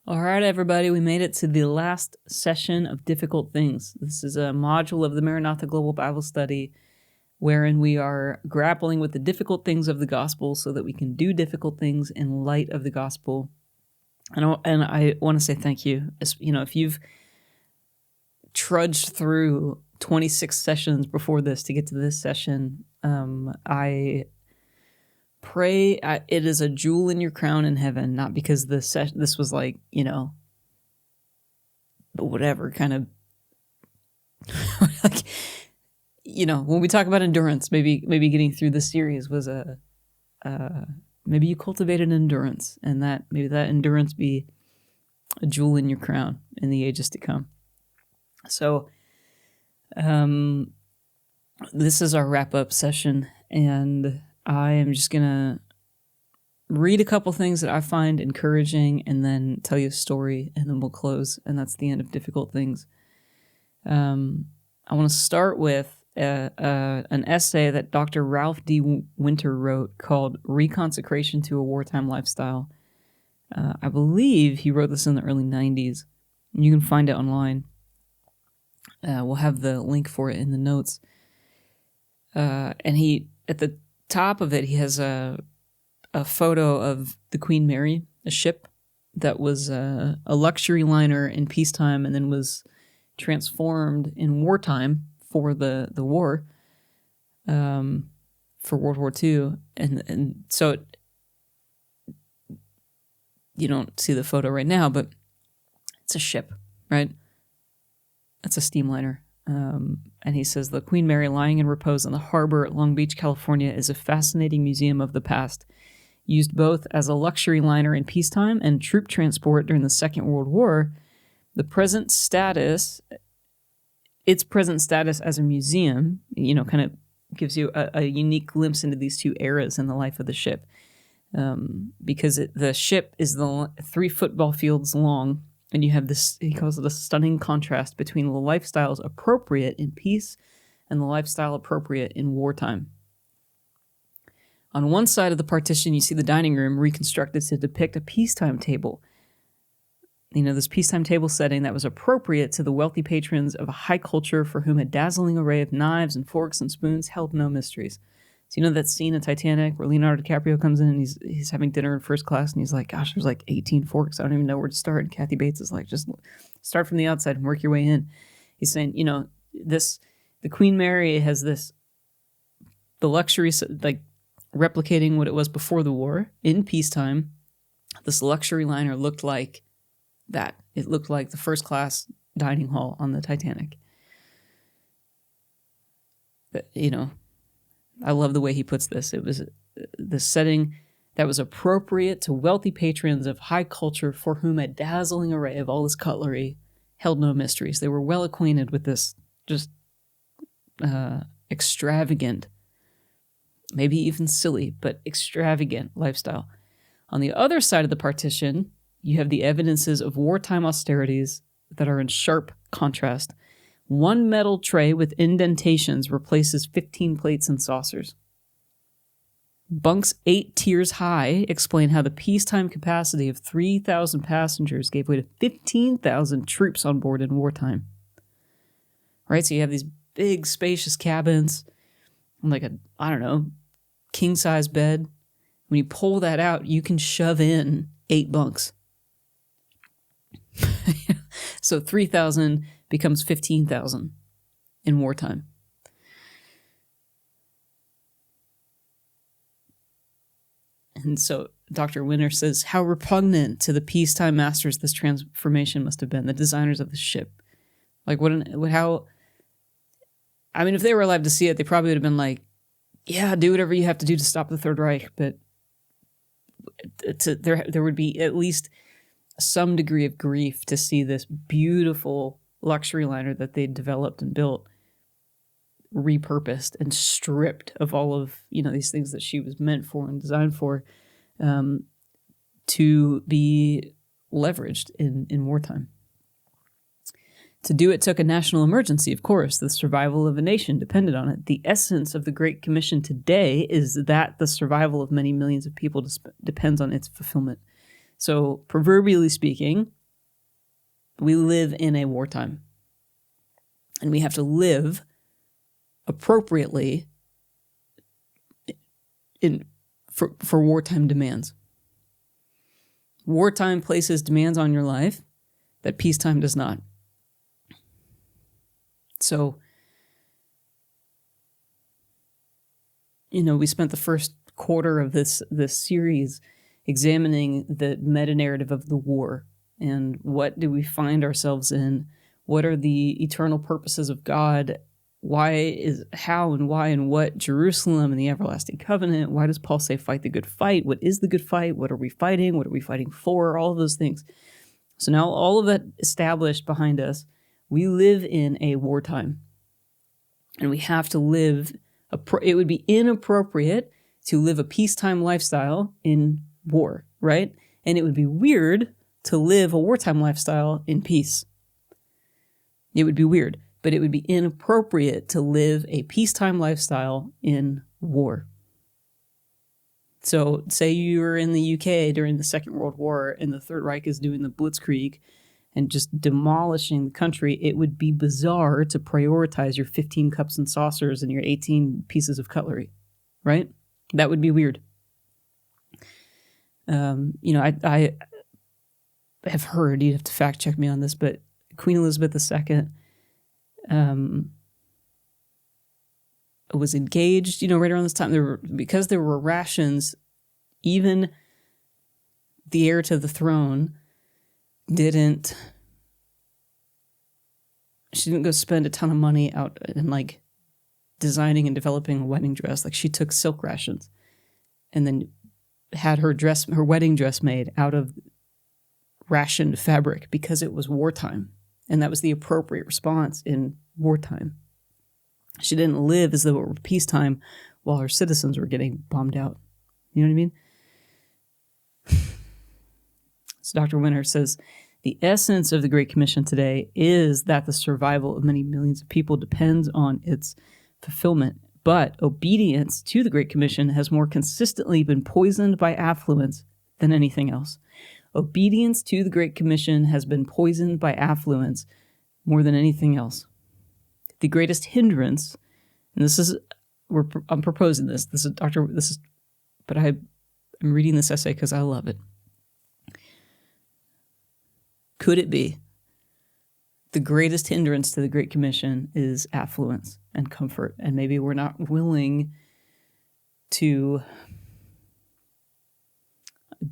All right, everybody, we made it to the last session of Difficult Things. This is a module of the MARANATHA Global Bible Study wherein we are grappling with the difficult things of the gospel so that we can do difficult things in light of the gospel. And I want to say thank you. If you've trudged through 26 sessions before this to get to this session, I pray it is a jewel in your crown in heaven, not because this was like, whatever kind of, like, when we talk about endurance, maybe getting through this series was maybe you cultivated endurance, and that maybe that endurance be a jewel in your crown in the ages to come. So, this is our wrap-up session, and I am just going to read a couple things that I find encouraging and then tell you a story, and then we'll close, and that's the end of Difficult Things. I want to start with an essay that Dr. Ralph D. Winter wrote called Reconsecration to a Wartime Lifestyle. I believe he wrote this in the early 90s. You can find it online. We'll have the link for it in the notes. And he, at the top of it, he has a photo of the Queen Mary, a ship that was a luxury liner in peacetime and then was transformed in wartime for the war, for World War II. And so you don't see the photo right now, but it's a ship, right? It's a steamliner. And he says, the Queen Mary lying in repose in the harbor at Long Beach, California is a fascinating museum of the past, used both as a luxury liner in peacetime and troop transport during the Second World War. Its present status as a museum, kind of gives you a unique glimpse into these two eras in the life of the ship. Because the ship is 3 football fields long, and you have this, he calls it a stunning contrast between the lifestyles appropriate in peace and the lifestyle appropriate in wartime. On one side of the partition, you see the dining room reconstructed to depict a peacetime table. This peacetime table setting that was appropriate to the wealthy patrons of a high culture for whom a dazzling array of knives and forks and spoons held no mysteries. So that scene in Titanic where Leonardo DiCaprio comes in and he's having dinner in first class and he's like, gosh, there's like 18 forks. I don't even know where to start. And Kathy Bates is like, just start from the outside and work your way in. He's saying, the Queen Mary has the luxury, like replicating what it was before the war in peacetime. This luxury liner looked like that. It looked like the first class dining hall on the Titanic. But, I love the way he puts this. It was the setting that was appropriate to wealthy patrons of high culture for whom a dazzling array of all this cutlery held no mysteries. They were well acquainted with this just extravagant, maybe even silly, but extravagant lifestyle. On the other side of the partition, you have the evidences of wartime austerities that are in sharp contrast. One metal tray with indentations replaces 15 plates and saucers. Bunks 8 tiers high explain how the peacetime capacity of 3,000 passengers gave way to 15,000 troops on board in wartime. Right, so you have these big, spacious cabins, like king-size bed. When you pull that out, you can shove in 8 bunks. So 3,000 becomes 15,000 in wartime. And so Dr. Winter says, how repugnant to the peacetime masters this transformation must have been, the designers of the ship. Like, if they were alive to see it, they probably would have been like, yeah, do whatever you have to do to stop the Third Reich. But there would be at least some degree of grief to see this beautiful luxury liner that they developed and built repurposed and stripped of all of these things that she was meant for and designed for, to be leveraged in wartime. To do it took a national emergency, of course. The survival of a nation depended on it. The essence of the Great Commission today is that the survival of many millions of people depends on its fulfillment. So, proverbially speaking, We live in a wartime, and we have to live appropriately for wartime demands. Wartime places demands on your life that peacetime does not. So, we spent the first quarter of this series examining the meta-narrative of the war and what do we find ourselves in? What are the eternal purposes of God? How and why and what Jerusalem and the everlasting covenant? Why does Paul say fight the good fight? What is the good fight? What are we fighting? What are we fighting for? All of those things. So now all of that established behind us, we live in a wartime. And we have to live, it would be inappropriate to live a peacetime lifestyle in war, right? And it would be weird to live a wartime lifestyle in peace. It would be weird, but it would be inappropriate to live a peacetime lifestyle in war. So say you were in the UK during the Second World War and the Third Reich is doing the Blitzkrieg and just demolishing the country, it would be bizarre to prioritize your 15 cups and saucers and your 18 pieces of cutlery, right? That would be weird. I have heard, you'd have to fact check me on this, but Queen Elizabeth II was engaged, right around this time. Because there were rations, even the heir to the throne didn't go spend a ton of money out and designing and developing a wedding dress. She took silk rations and then had her wedding dress made out of rationed fabric because it was wartime. And that was the appropriate response in wartime. She didn't live as though it were peacetime while her citizens were getting bombed out. You know what I mean? So Dr. Winter says, the essence of the Great Commission today is that the survival of many millions of people depends on its fulfillment. But obedience to the Great Commission has more consistently been poisoned by affluence than anything else. Obedience to the Great Commission has been poisoned by affluence more than anything else. The greatest hindrance, and I'm proposing this. But I'm reading this essay because I love it. Could it be the greatest hindrance to the Great Commission is affluence and comfort, and maybe we're not willing to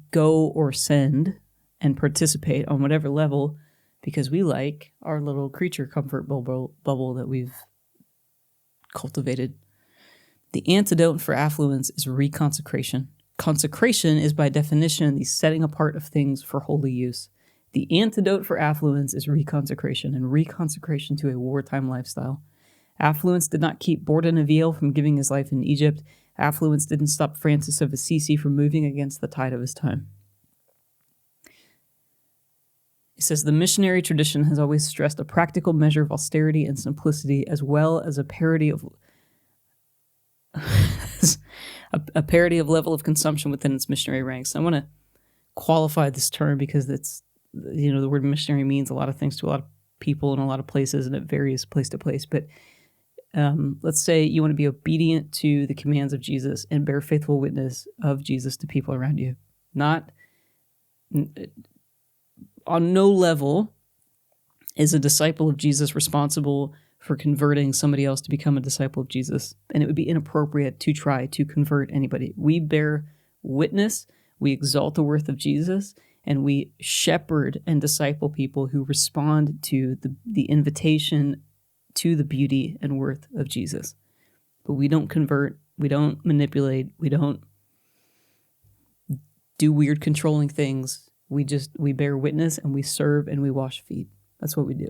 go or send and participate on whatever level because we like our little creature comfort bubble that we've cultivated. The antidote for affluence is reconsecration. Consecration is by definition the setting apart of things for holy use. The antidote for affluence is reconsecration, and reconsecration to a wartime lifestyle. Affluence did not keep Bourdonnais from giving his life in Egypt. Affluence didn't stop Francis of Assisi from moving against the tide of his time. He says, the missionary tradition has always stressed a practical measure of austerity and simplicity, as well as a parity of level of consumption within its missionary ranks. I want to qualify this term because it's, the word missionary means a lot of things to a lot of people in a lot of places, and it varies place to place. But let's say you want to be obedient to the commands of Jesus and bear faithful witness of Jesus to people around you. Not on no level is a disciple of Jesus responsible for converting somebody else to become a disciple of Jesus. And it would be inappropriate to try to convert anybody. We bear witness, we exalt the worth of Jesus, and we shepherd and disciple people who respond to the invitation to the beauty and worth of Jesus. But we don't convert, we don't manipulate, we don't do weird controlling things. We bear witness and we serve and we wash feet. That's what we do.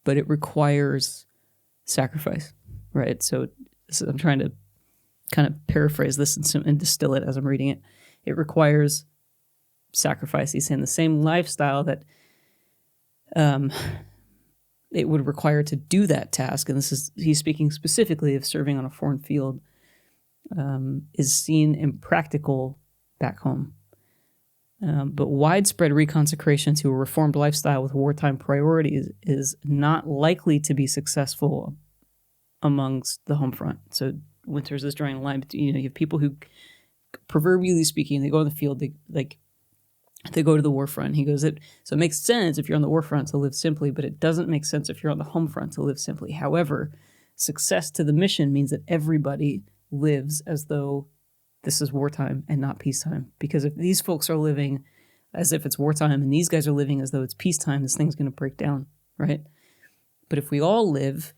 But it requires sacrifice, right? So I'm trying to kind of paraphrase this and distill it as I'm reading it. It requires sacrifice. He's saying the same lifestyle that it would require to do that task. And he's speaking specifically of serving on a foreign field. is seen impractical back home. But widespread reconsecration to a reformed lifestyle with wartime priorities is not likely to be successful amongst the home front. So Winters is drawing a line between, you have people who, proverbially speaking, they go in the field, they go to the war front. He goes, so it makes sense if you're on the war front to live simply, but it doesn't make sense if you're on the home front to live simply. However, success to the mission means that everybody lives as though this is wartime and not peacetime. Because if these folks are living as if it's wartime and these guys are living as though it's peacetime, this thing's going to break down, right? But if we all live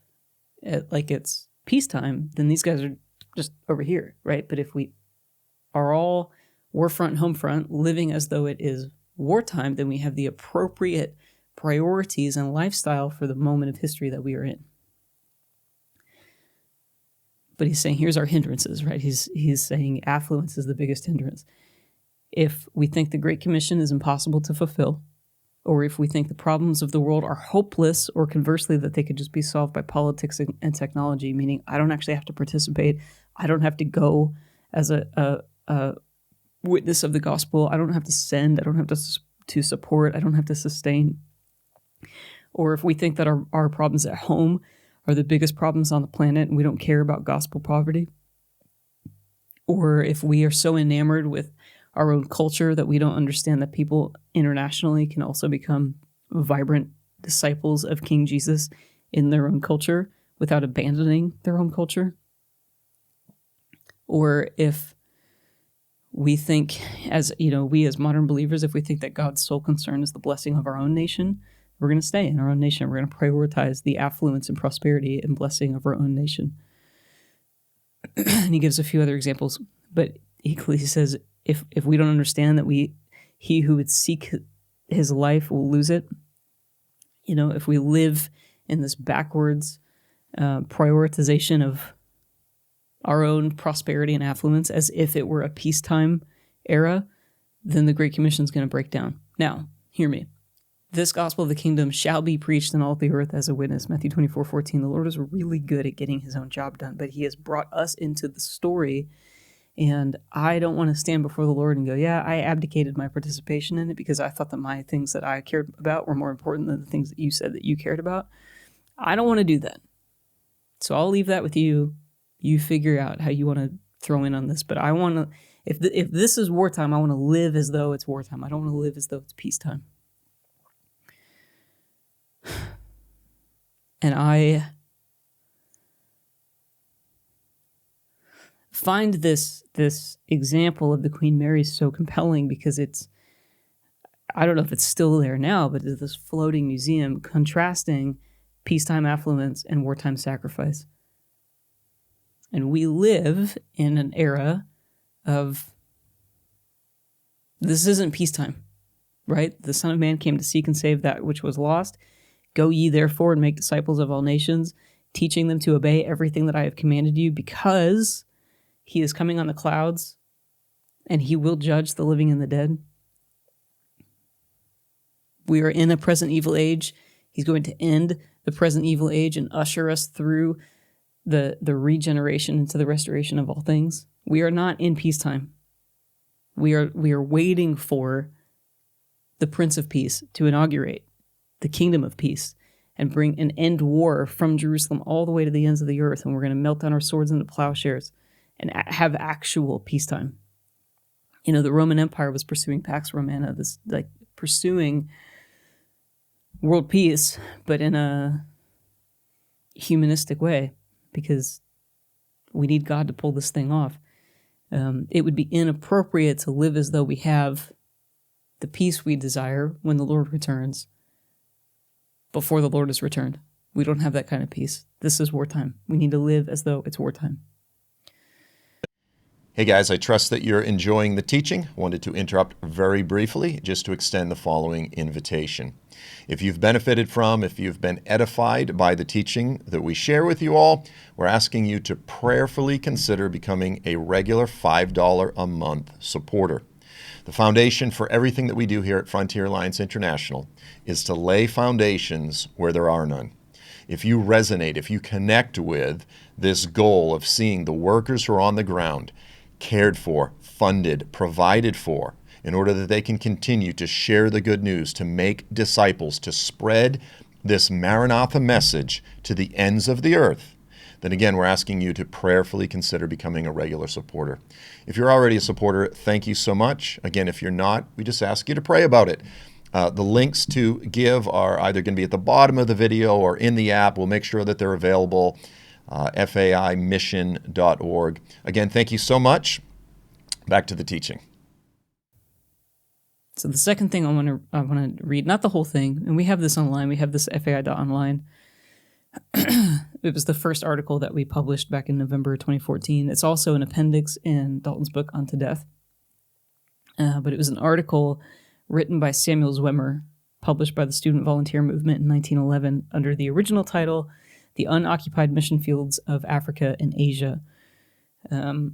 like it's peacetime, then these guys are just over here, right? But if we are all war front, home front, living as though it is wartime, then we have the appropriate priorities and lifestyle for the moment of history that we are in. But he's saying, here's our hindrances, right? He's saying affluence is the biggest hindrance. If we think the Great Commission is impossible to fulfill, or if we think the problems of the world are hopeless, or conversely, that they could just be solved by politics and technology, meaning I don't actually have to participate, I don't have to go as a witness of the gospel, I don't have to send, I don't have to support, I don't have to sustain. Or if we think that our problems at home are the biggest problems on the planet and we don't care about gospel poverty, or if we are so enamored with our own culture that we don't understand that people internationally can also become vibrant disciples of King Jesus in their own culture without abandoning their own culture. Or if we think, we as modern believers, if we think that God's sole concern is the blessing of our own nation, we're going to stay in our own nation. We're going to prioritize the affluence and prosperity and blessing of our own nation. And he gives a few other examples, but equally he says, if we don't understand that he who would seek his life will lose it, if we live in this backwards prioritization of our own prosperity and affluence as if it were a peacetime era, then the Great Commission is going to break down. Now, hear me. This gospel of the kingdom shall be preached in all the earth as a witness. Matthew 24:14. The Lord is really good at getting his own job done, but he has brought us into the story. And I don't want to stand before the Lord and go, yeah, I abdicated my participation in it because I thought that my things that I cared about were more important than the things that you said that you cared about. I don't want to do that. So I'll leave that with you. You figure out how you want to throw in on this. But I want to, if this is wartime, I want to live as though it's wartime. I don't want to live as though it's peacetime. And I find this example of the Queen Mary so compelling because I don't know if it's still there now, but it's this floating museum contrasting peacetime affluence and wartime sacrifice. And we live in an era of, this isn't peacetime, right? The Son of Man came to seek and save that which was lost. Go ye therefore and make disciples of all nations, teaching them to obey everything that I have commanded you, because he is coming on the clouds and he will judge the living and the dead. We are in a present evil age. He's going to end the present evil age and usher us through the regeneration into the restoration of all things. We are not in peacetime. We are waiting for the Prince of Peace to inaugurate the kingdom of peace and bring an end war from Jerusalem all the way to the ends of the earth. And we're going to melt down our swords into plowshares and have actual peacetime. The Roman Empire was pursuing Pax Romana, pursuing world peace, but in a humanistic way, because we need God to pull this thing off. It would be inappropriate to live as though we have the peace we desire when the Lord returns before the Lord is returned. We don't have that kind of peace. This is wartime. We need to live as though it's wartime. Hey guys, I trust that you're enjoying the teaching. Wanted to interrupt very briefly just to extend the following invitation. If you've benefited from, if you've been edified by the teaching that we share with you all, we're asking you to prayerfully consider becoming a regular $5 a month supporter. The foundation for everything that we do here at Frontier Alliance International is to lay foundations where there are none. if you resonate, if you connect with this goal of seeing the workers who are on the ground cared for, funded, provided for, in order that they can continue to share the good news, to make disciples, to spread this Maranatha message to the ends of the earth, then again, we're asking you to prayerfully consider becoming a regular supporter. If you're already a supporter, thank you so much. Again, if you're not, we just ask you to pray about it. The links to give are either going to be at the bottom of the video or in the app. We'll make sure that they're available, faimission.org. Again, thank you so much. Back to the teaching. So the second thing I want to read, not the whole thing, and we have this online. We have this FAI.online. It was the first article that we published back in November 2014. It's also an appendix in Dalton's book, Unto Death. But it was an article written by Samuel Zwemer, published by the Student Volunteer Movement in 1911 under the original title, The Unoccupied Mission Fields of Africa and Asia. So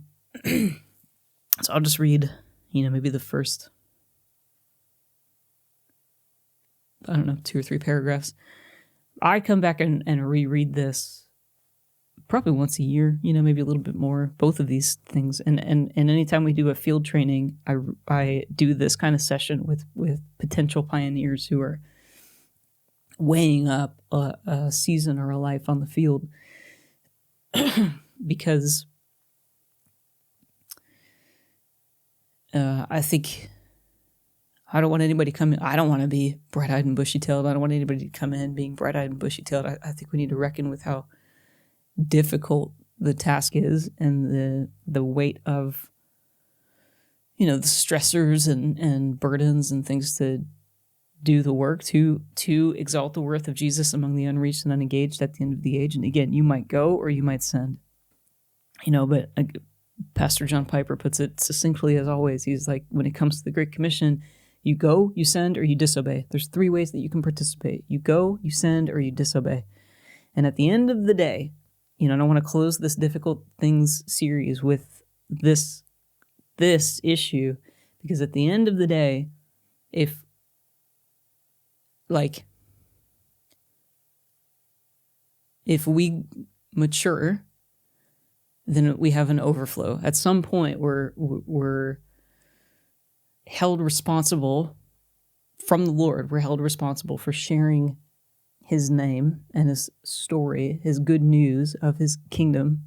I'll just read, maybe the first, 2 or 3 paragraphs. I come back and reread this probably once a year, maybe a little bit more, both of these things. And anytime we do a field training, I do this kind of session with potential pioneers who are weighing up a season or a life on the field. Because I think I don't want anybody coming. I don't want to be bright-eyed and bushy-tailed. I don't want anybody to come in being bright-eyed and bushy-tailed. I think we need to reckon with how difficult the task is and the weight of, the stressors and burdens and things to do the work to exalt the worth of Jesus among the unreached and unengaged at the end of the age. And again, you might go or you might send. But Pastor John Piper puts it succinctly as always. He's like, when it comes to the Great Commission, you go, you send, or you disobey. There's 3 ways that you can participate. You go, you send, or you disobey. And at the end of the day, I want to close this difficult things series with this issue, because at the end of the day, if we mature, then we have an overflow. At some point, we're held responsible from the Lord. We're held responsible for sharing his name and his story, his good news of his kingdom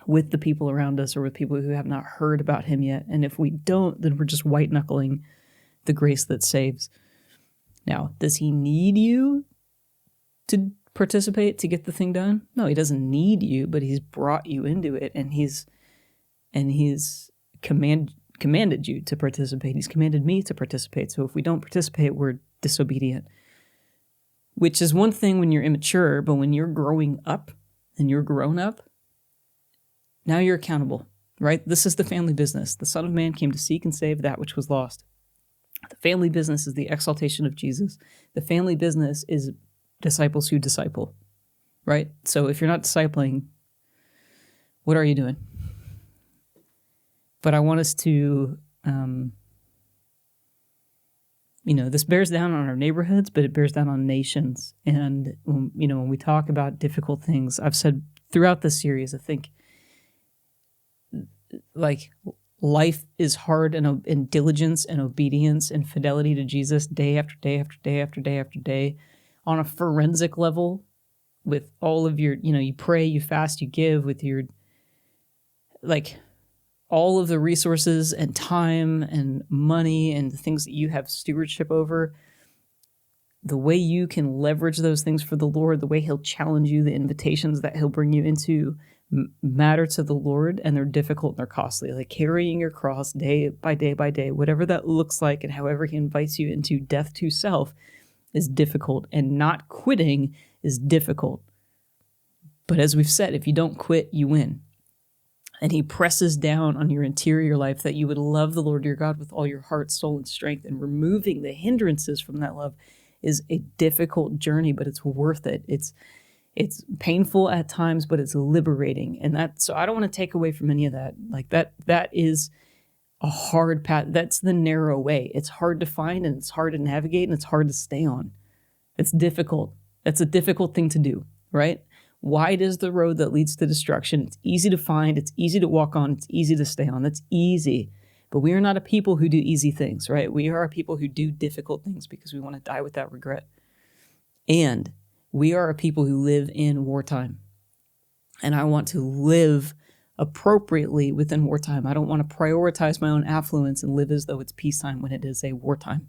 with the people around us or with people who have not heard about him yet. And if we don't, then we're just white-knuckling the grace that saves. Now, does he need you to participate to get the thing done? No, he doesn't need you, but he's brought you into it, and he's commanded you to participate. He's commanded me to participate. So if we don't participate, we're disobedient. Which is one thing when you're immature, but when you're growing up and you're grown up, now you're accountable, right? This is the family business. The Son of Man came to seek and save that which was lost. The family business is the exaltation of Jesus. The family business is disciples who disciple, right? So if you're not discipling, what are you doing? But I want us to, this bears down on our neighborhoods, but it bears down on nations. And, when we talk about difficult things, I've said throughout this series, I think, life is hard, and diligence and obedience and fidelity to Jesus day after day after day after day after day on a forensic level with all of your, you pray, you fast, you give with your, all of the resources and time and money and the things that you have stewardship over, the way you can leverage those things for the Lord, the way he'll challenge you, the invitations that he'll bring you into matter to the Lord, and they're difficult and they're costly. Like carrying your cross day by day by day, whatever that looks like, and however he invites you into death to self is difficult, and not quitting is difficult. But as we've said, if you don't quit, you win. And he presses down on your interior life that you would love the Lord your God with all your heart, soul, and strength. And removing the hindrances from that love is a difficult journey, but it's worth it. It's painful at times, but it's liberating. And so I don't want to take away from any of that. That is a hard path. That's the narrow way. It's hard to find, and it's hard to navigate, and it's hard to stay on. It's difficult. That's a difficult thing to do. right? Wide is the road that leads to destruction. It's easy to find. It's easy to walk on. It's easy to stay on. That's easy. But we are not a people who do easy things, right? We are a people who do difficult things because we want to die without regret. And we are a people who live in wartime. And I want to live appropriately within wartime. I don't want to prioritize my own affluence and live as though it's peacetime when it is a wartime.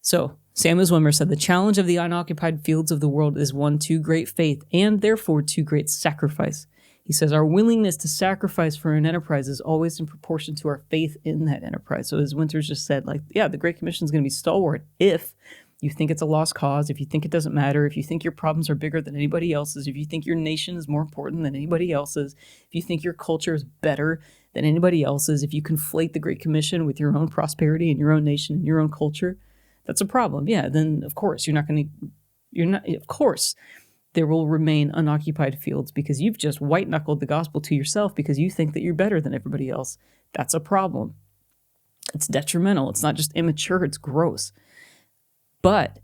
So, Samuel Zwimmer said, the challenge of the unoccupied fields of the world is one too great faith and therefore too great sacrifice. He says, our willingness to sacrifice for an enterprise is always in proportion to our faith in that enterprise. So as Winters just said, like, yeah, the Great Commission is going to be stalwart if you think it's a lost cause, if you think it doesn't matter, if you think your problems are bigger than anybody else's, if you think your nation is more important than anybody else's, if you think your culture is better than anybody else's, if you conflate the Great Commission with your own prosperity and your own nation and your own culture, that's a problem. Yeah, then of course of course there will remain unoccupied fields because you've just white-knuckled the gospel to yourself because you think that you're better than everybody else. That's a problem. It's detrimental. It's not just immature, it's gross. But,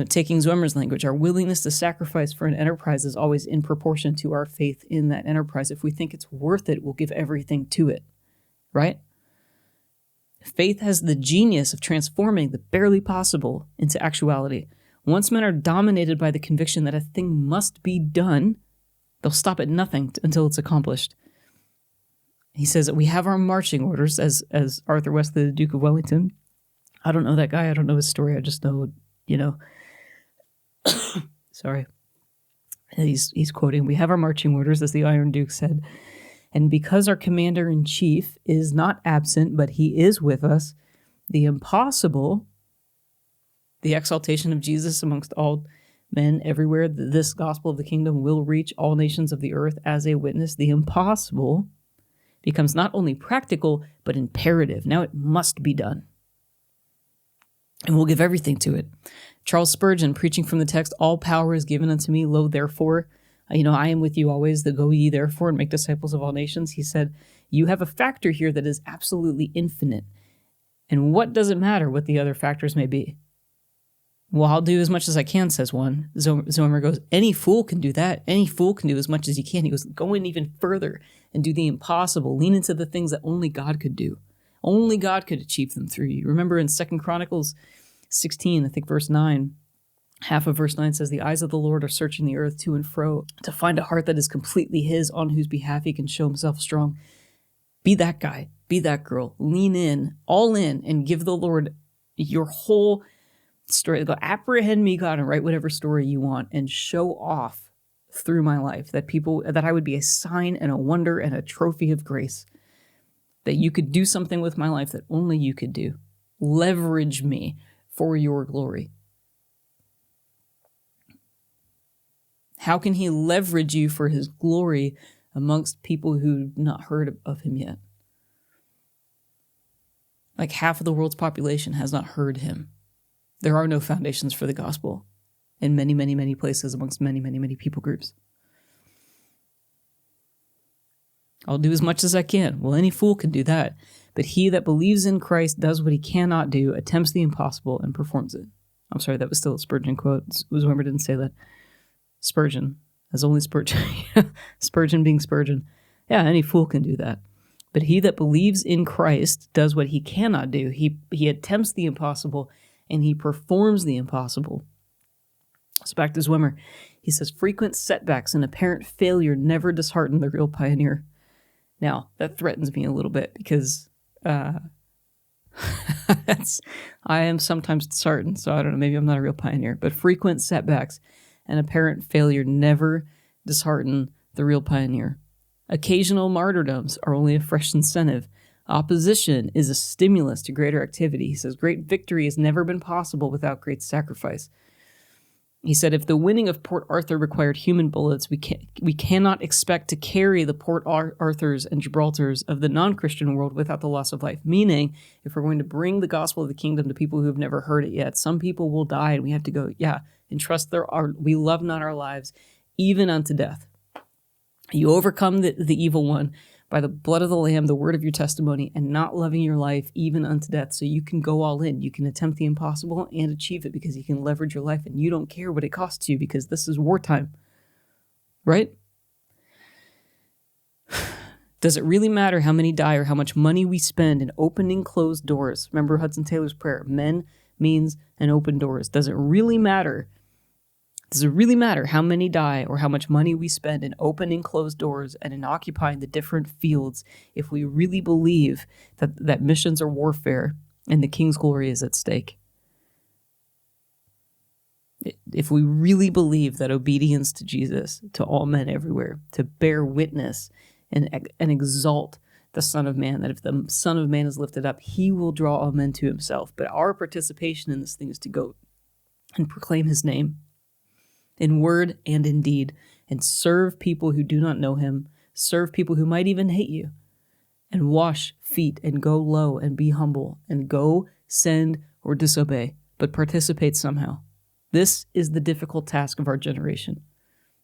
taking Zwimmer's language, our willingness to sacrifice for an enterprise is always in proportion to our faith in that enterprise. If we think it's worth it, we'll give everything to it, right? Faith has the genius of transforming the barely possible into actuality. Once men are dominated by the conviction that a thing must be done, they'll stop at nothing until it's accomplished. He says that we have our marching orders, as Arthur Wesley, the Duke of Wellington. I don't know that guy. I don't know his story. I just know, sorry. He's quoting, we have our marching orders, as the Iron Duke said. And because our commander-in-chief is not absent, but he is with us, the impossible, the exaltation of Jesus amongst all men everywhere, this gospel of the kingdom will reach all nations of the earth as a witness. The impossible becomes not only practical, but imperative. Now it must be done. And we'll give everything to it. Charles Spurgeon, preaching from the text, all power is given unto me, lo, therefore, I am with you always, the go ye therefore and make disciples of all nations. He said, you have a factor here that is absolutely infinite. And what does it matter what the other factors may be? Well, I'll do as much as I can, says one. Zwimmer goes, any fool can do that. Any fool can do as much as he can. He goes, go in even further and do the impossible. Lean into the things that only God could do. Only God could achieve them through you. Remember in 2 Chronicles 16, I think verse 9, half of verse 9 says, the eyes of the Lord are searching the earth to and fro to find a heart that is completely his, on whose behalf he can show himself strong. Be that guy. Be that girl. Lean in, all in, and give the Lord your whole story. Go, apprehend me, God, and write whatever story you want and show off through my life that I would be a sign and a wonder and a trophy of grace, that you could do something with my life that only you could do. Leverage me for your glory. How can he leverage you for his glory amongst people who've not heard of him yet? Like half of the world's population has not heard him. There are no foundations for the gospel in many, many, many places amongst many, many, many people groups. I'll do as much as I can. Well, any fool can do that. But he that believes in Christ does what he cannot do, attempts the impossible, and performs it. I'm sorry, that was still a Spurgeon quote. Whoever didn't say that. Spurgeon, as only Spurgeon. Spurgeon being Spurgeon. Yeah, any fool can do that. But he that believes in Christ does what he cannot do. He attempts the impossible, and he performs the impossible. So back to Zwimmer. He says, frequent setbacks and apparent failure never dishearten the real pioneer. Now, that threatens me a little bit because I am sometimes disheartened, so I don't know, maybe I'm not a real pioneer. But frequent setbacks and apparent failure never dishearten the real pioneer. Occasional martyrdoms are only a fresh incentive. Opposition is a stimulus to greater activity. He says, great victory has never been possible without great sacrifice. He said, if the winning of Port Arthur required human bullets, we cannot expect to carry the Port Arthurs and Gibraltars of the non-Christian world without the loss of life. Meaning, if we're going to bring the gospel of the kingdom to people who have never heard it yet, some people will die, and we have to go, entrust we love not our lives, even unto death. You overcome the evil one by the blood of the Lamb, the word of your testimony, and not loving your life even unto death. So you can go all in. You can attempt the impossible and achieve it because you can leverage your life and you don't care what it costs you because this is wartime. Right? Does it really matter how many die or how much money we spend in opening closed doors? Remember Hudson Taylor's prayer, men, means, and open doors. Does it really matter? Does it really matter how many die or how much money we spend in opening closed doors and in occupying the different fields if we really believe that missions are warfare and the King's glory is at stake? If we really believe that obedience to Jesus, to all men everywhere, to bear witness and exalt the Son of Man, that if the Son of Man is lifted up, he will draw all men to himself. But our participation in this thing is to go and proclaim his name in word and in deed, and serve people who do not know him, serve people who might even hate you, and wash feet and go low and be humble and go send or disobey, but participate somehow. This is the difficult task of our generation.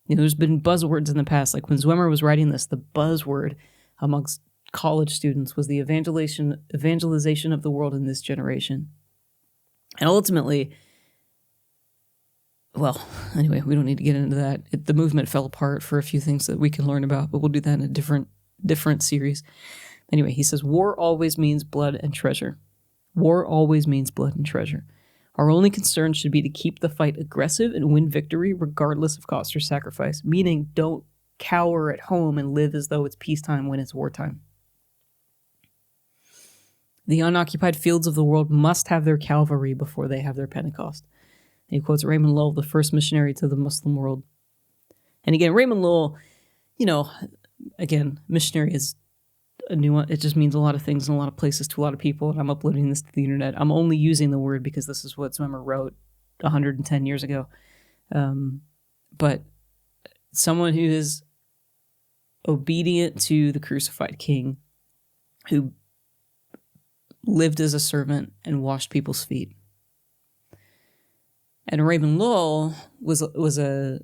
You know, there's been buzzwords in the past, like when Zwemmer was writing this, the buzzword amongst college students was the evangelization of the world in this generation. And ultimately, well, anyway, we don't need to get into that. The movement fell apart for a few things that we can learn about, but we'll do that in a different series. Anyway, he says, war always means blood and treasure. War always means blood and treasure. Our only concern should be to keep the fight aggressive and win victory regardless of cost or sacrifice, meaning don't cower at home and live as though it's peacetime when it's wartime. The unoccupied fields of the world must have their cavalry before they have their Pentecost. And he quotes Raymond Lull, the first missionary to the Muslim world. And again, Raymond Lull, you know, again, missionary is a new one. It just means a lot of things in a lot of places to a lot of people. And I'm uploading this to the internet. I'm only using the word because this is what Zwemmer wrote 110 years ago. But someone who is obedient to the crucified King, who lived as a servant and washed people's feet. And Raymond Lull was a,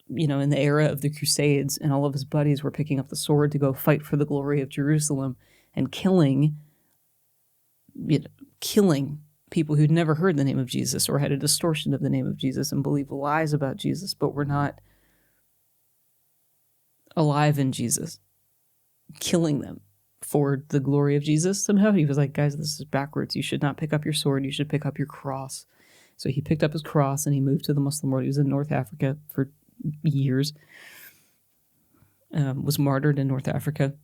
you know, in the era of the Crusades, and all of his buddies were picking up the sword to go fight for the glory of Jerusalem and killing people who'd never heard the name of Jesus or had a distortion of the name of Jesus and believed lies about Jesus, but were not alive in Jesus, killing them for the glory of Jesus. Somehow he was like, guys, this is backwards. You should not pick up your sword. You should pick up your cross. So he picked up his cross and he moved to the Muslim world. He was in North Africa for years, was martyred in North Africa.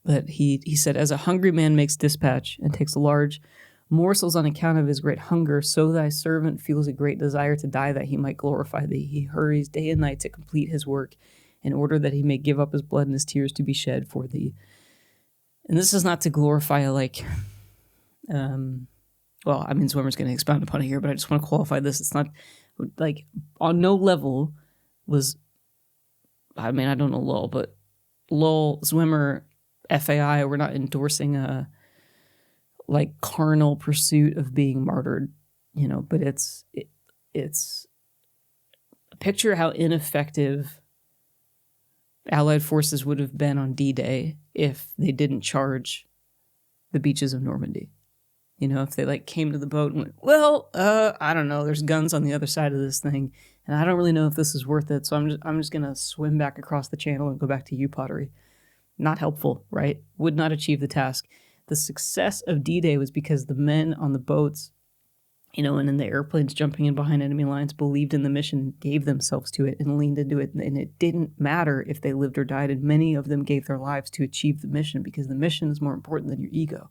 But he said, as a hungry man makes dispatch and takes large morsels on account of his great hunger, so thy servant feels a great desire to die that he might glorify thee. He hurries day and night to complete his work in order that he may give up his blood and his tears to be shed for thee. And this is not to glorify like, well, I mean, Zwemmer's going to expound upon it here, but I just want to qualify this. It's not like on no level was, I mean, I don't know Lull, but Lull, Zwemmer, FAI, we're not endorsing a like carnal pursuit of being martyred, you know, but it's picture how ineffective Allied forces would have been on D-Day if they didn't charge the beaches of Normandy. You know, if they like came to the boat and went, well, I don't know, there's guns on the other side of this thing, and I don't really know if this is worth it, so I'm just gonna swim back across the channel and go back to U pottery. Not helpful, right? Would not achieve the task. The success of D-Day was because the men on the boats, you know, and in the airplanes jumping in behind enemy lines, believed in the mission, gave themselves to it, and leaned into it, and it didn't matter if they lived or died, and many of them gave their lives to achieve the mission because the mission is more important than your ego.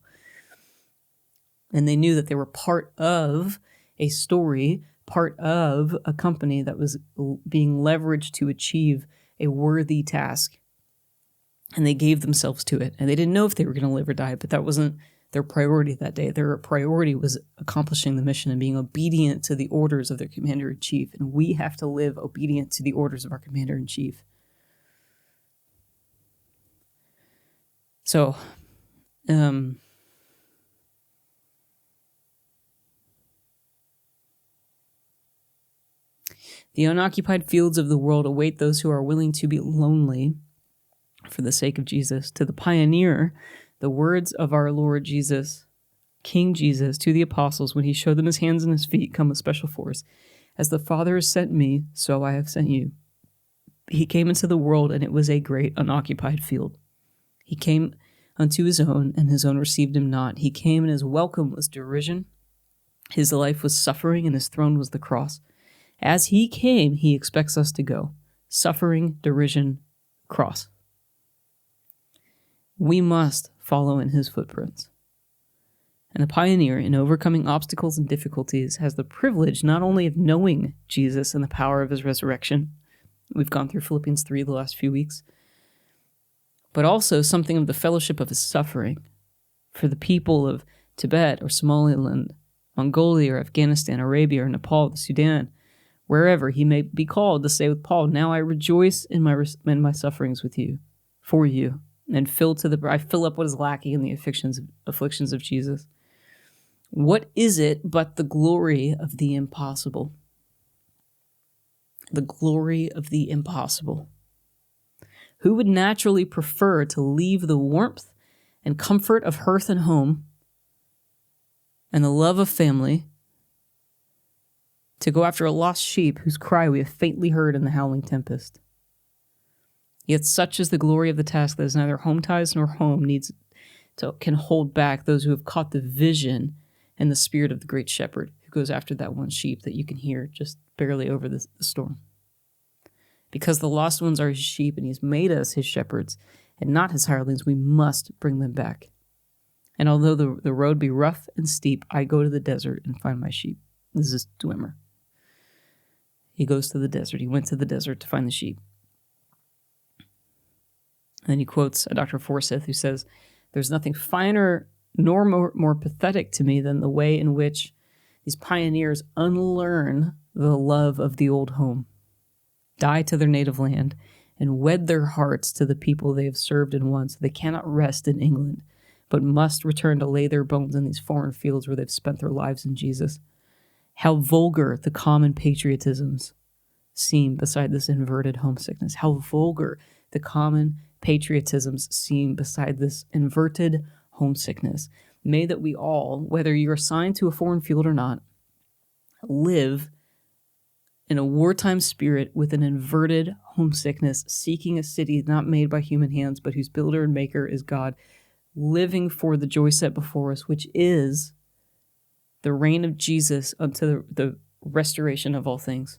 And they knew that they were part of a story, part of a company that was being leveraged to achieve a worthy task. And they gave themselves to it. And they didn't know if they were going to live or die, but that wasn't their priority that day. Their priority was accomplishing the mission and being obedient to the orders of their commander-in-chief. And we have to live obedient to the orders of our commander-in-chief. So, the unoccupied fields of the world await those who are willing to be lonely for the sake of Jesus. To the pioneer, the words of our Lord Jesus, King Jesus, to the apostles when he showed them his hands and his feet come with special force. As the Father has sent me, so I have sent you. He came into the world, and it was a great unoccupied field. He came unto his own, and his own received him not. He came, and his welcome was derision. His life was suffering, and his throne was the cross. As he came, he expects us to go. Suffering, derision, cross. We must follow in his footprints. And the pioneer, in overcoming obstacles and difficulties, has the privilege not only of knowing Jesus and the power of his resurrection. We've gone through Philippians 3 the last few weeks. But also something of the fellowship of his suffering for the people of Tibet or Somaliland, Mongolia or Afghanistan, Arabia or Nepal, the Sudan, wherever he may be called to say with Paul, now I rejoice in my sufferings with you, for you, and I fill up what is lacking in the afflictions of Jesus. What is it but the glory of the impossible? The glory of the impossible. Who would naturally prefer to leave the warmth and comfort of hearth and home and the love of family to go after a lost sheep whose cry we have faintly heard in the howling tempest? Yet such is the glory of the task that is neither home ties nor home can hold back those who have caught the vision and the spirit of the great shepherd who goes after that one sheep that you can hear just barely over the storm. Because the lost ones are his sheep and he's made us his shepherds and not his hirelings, we must bring them back. And although the road be rough and steep, I go to the desert and find my sheep. This is Dwimmer. He goes to the desert. He went to the desert to find the sheep. And then he quotes Dr. Forsyth, who says, there's nothing finer nor more pathetic to me than the way in which these pioneers unlearn the love of the old home, die to their native land, and wed their hearts to the people they have served and won, so they cannot rest in England, but must return to lay their bones in these foreign fields where they've spent their lives in Jesus. How vulgar the common patriotisms seem beside this inverted homesickness. How vulgar the common patriotisms seem beside this inverted homesickness. May that we all, whether you're assigned to a foreign field or not, live in a wartime spirit with an inverted homesickness, seeking a city not made by human hands, but whose builder and maker is God, living for the joy set before us, which is the reign of Jesus unto the restoration of all things.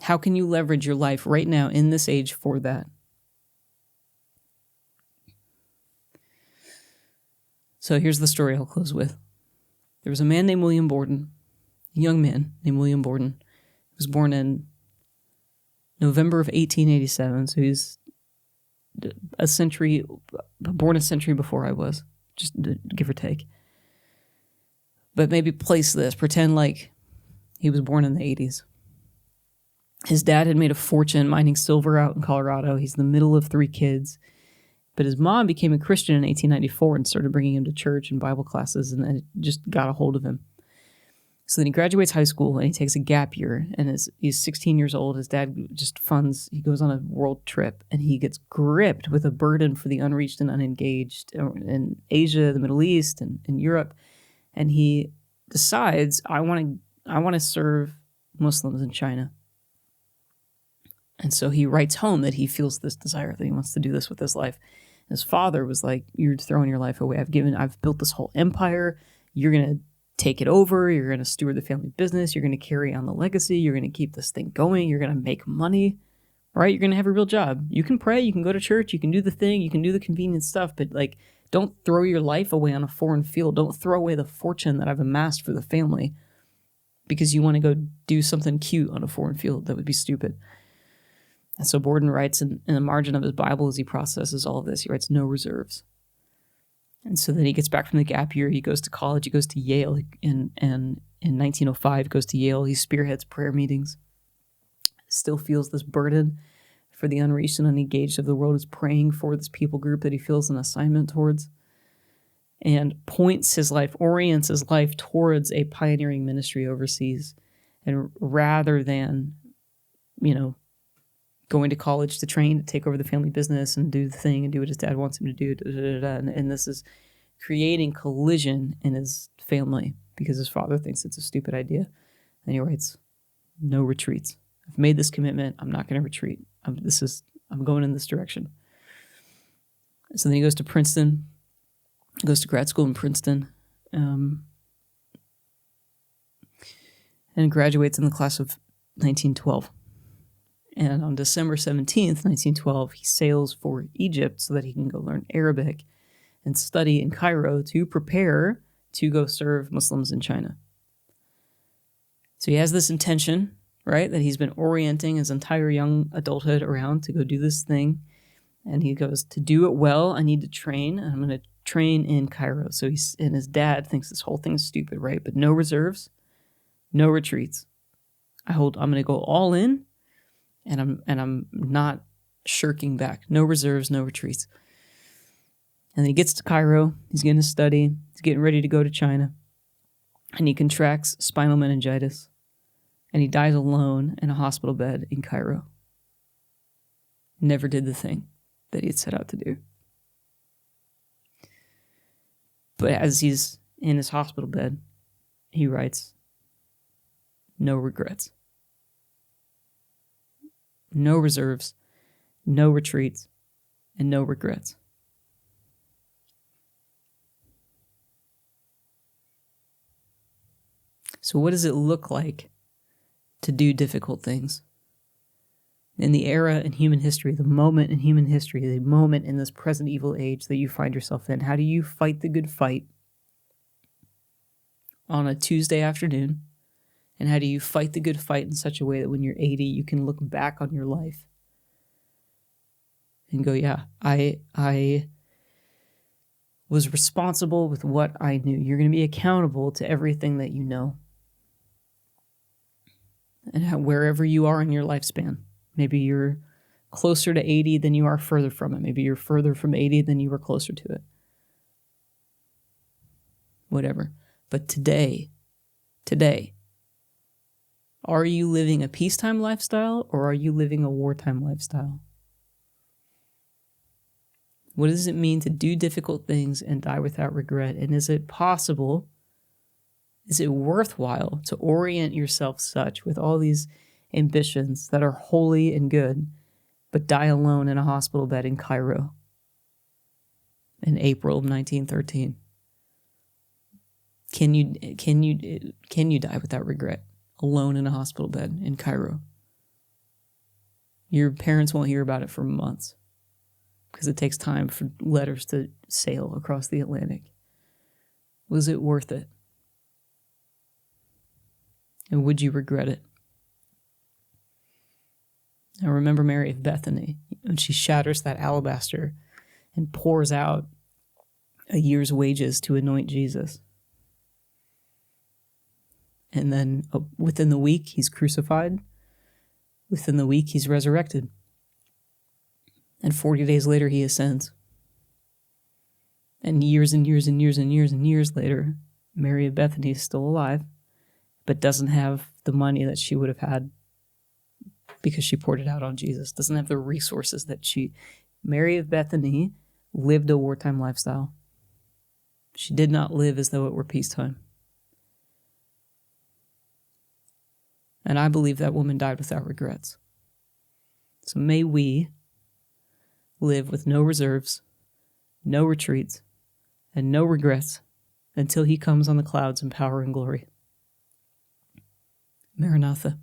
How can you leverage your life right now in this age for that? So here's the story I'll close with. There was a man named William Borden, a young man named William Borden. He was born in November of 1887, so he's born a century before I was, just give or take. But maybe pretend like he was born in the 80s. His dad had made a fortune mining silver out in Colorado. He's the middle of 3 kids. But his mom became a Christian in 1894 and started bringing him to church and Bible classes, and it just got a hold of him. So then he graduates high school and he takes a gap year, and he's 16 years old. His dad just he goes on a world trip, and he gets gripped with a burden for the unreached and unengaged in Asia, the Middle East, and in Europe. And he decides, I want to serve Muslims in China. And so he writes home that he feels this desire, that he wants to do this with his life. His father was like, you're throwing your life away. I've built this whole empire. You're going to take it over. You're going to steward the family business. You're going to carry on the legacy. You're going to keep this thing going. You're going to make money, right? You're going to have a real job. You can pray. You can go to church. You can do the thing. You can do the convenient stuff. But don't throw your life away on a foreign field. Don't throw away the fortune that I've amassed for the family because you want to go do something cute on a foreign field. That would be stupid. And so Borden writes in the margin of his Bible as he processes all of this, he writes, no reserves. And so then he gets back from the gap year. He goes to college. He goes to Yale. And in 1905, goes to Yale. He spearheads prayer meetings. Still feels this burden for the unreached and unengaged of the world. Is praying for this people group that he feels an assignment towards. And orients his life towards a pioneering ministry overseas. And rather than, going to college to train, to take over the family business and do the thing and do what his dad wants him to do. And this is creating collision in his family because his father thinks it's a stupid idea. And he writes, no retreats. I've made this commitment. I'm not going to retreat. I'm going in this direction. So then he goes to Princeton, goes to grad school in Princeton, and graduates in the class of 1912. And on December 17th, 1912, he sails for Egypt so that he can go learn Arabic and study in Cairo to prepare to go serve Muslims in China. So he has this intention, right, that he's been orienting his entire young adulthood around to go do this thing. And he goes, to do it well, I need to train. And I'm going to train in Cairo. So and his dad thinks this whole thing is stupid, right? But no reserves, no retreats. I'm going to go all in. And I'm not shirking back. No reserves, no retreats. And then he gets to Cairo. He's going to study. He's getting ready to go to China. And he contracts spinal meningitis. And he dies alone in a hospital bed in Cairo. Never did the thing that he had set out to do. But as he's in his hospital bed, he writes, no regrets. No reserves, no retreats, and no regrets. So what does it look like to do difficult things? In the era in human history, the moment in human history, the moment in this present evil age that you find yourself in, how do you fight the good fight on a Tuesday afternoon? And how do you fight the good fight in such a way that when you're 80, you can look back on your life and go, yeah, I was responsible with what I knew. You're going to be accountable to everything that you know. And wherever you are in your lifespan, maybe you're closer to 80 than you are further from it. Maybe you're further from 80 than you were closer to it. Whatever. But today, are you living a peacetime lifestyle or are you living a wartime lifestyle? What does it mean to do difficult things and die without regret? And is it possible, is it worthwhile to orient yourself such with all these ambitions that are holy and good, but die alone in a hospital bed in Cairo in April of 1913? Can you die without regret? Alone in a hospital bed in Cairo. Your parents won't hear about it for months because it takes time for letters to sail across the Atlantic. Was it worth it? And would you regret it? I remember Mary of Bethany when she shatters that alabaster and pours out a year's wages to anoint Jesus. And then within the week, he's crucified. Within the week, he's resurrected. And 40 days later, he ascends. And years and years and years and years and years later, Mary of Bethany is still alive, but doesn't have the money that she would have had because she poured it out on Jesus. Doesn't have the resources that Mary of Bethany lived a wartime lifestyle. She did not live as though it were peacetime. And I believe that woman died without regrets. So may we live with no reserves, no retreats, and no regrets until he comes on the clouds in power and glory. Maranatha.